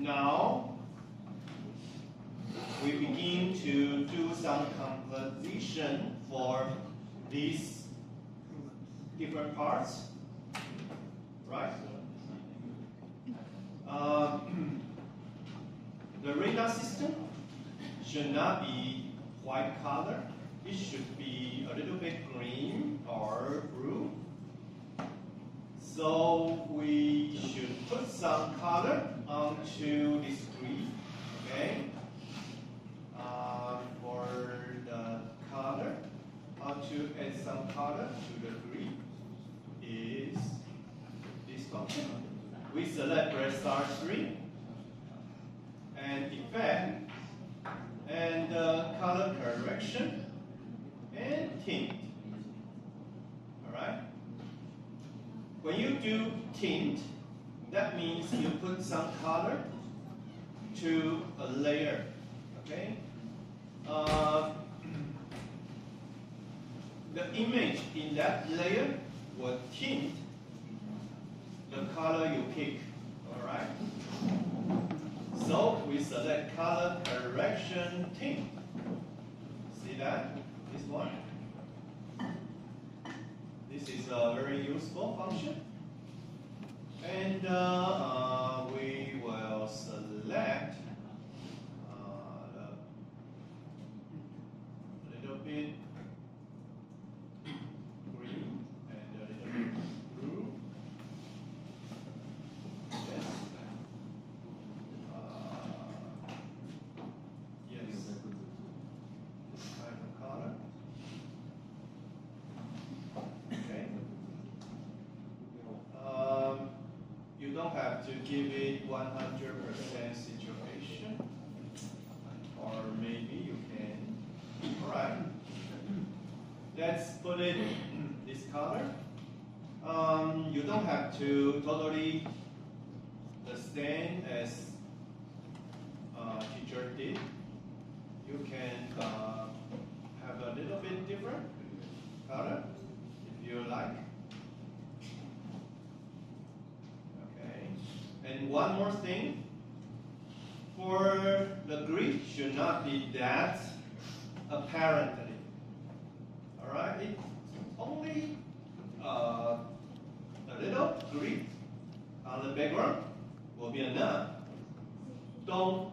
Now we begin to do some composition for these different parts, right? The radar system should not be white color. It should be a little bit green or blue. So we should put some color onto this grid, okay? For the color, how to add some color to the grid is this function. We select red star 3 and effect and color correction and tint. Alright? When you do tint, that means you put some color to a layer. Okay? The image in that layer will tint the color you pick. Alright? So we select color correction tint. See that? This one. This is a very useful function. And we will select a little bit green and a little bit blue. Yes. Yes. This kind of color. Okay. You don't have to give it 100% situation, or maybe you can. All right. Let's put it this color. You don't have to totally the same as teacher did. You can have a little bit different color if you like. Okay. And one more thing. For the grid should not be that apparently. Alright? It's only a little grid on the background will be enough. Don't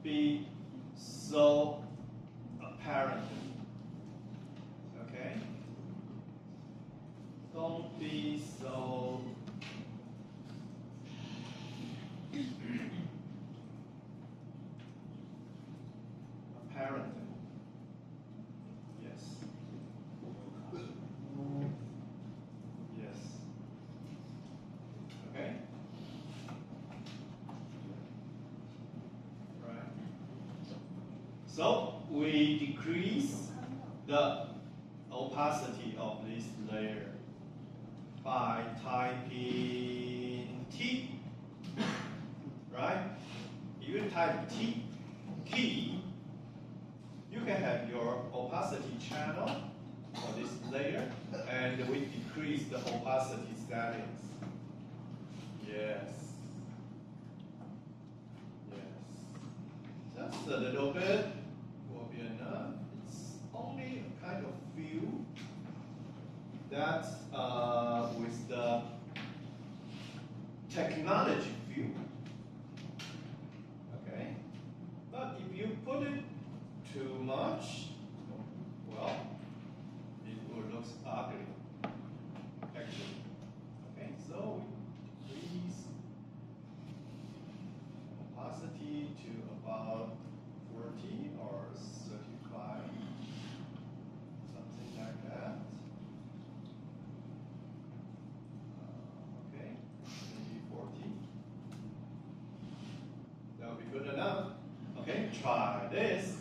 be so apparent. Okay? Don't be so apparent. Yes. Yes. Okay? Right. So we decrease the opacity of this layer by typing T. Right? If you type T key, you can have your opacity channel for this layer, and we decrease the opacity settings. Yes. Yes. Just a little bit will be enough. It's only a kind of view that with the technology view. Okay? But if you put it too much, well, it will look ugly, actually. Okay, so we increase opacity to about 40 or 35, something like that. Okay, maybe 40. That will be good enough. Okay, try this.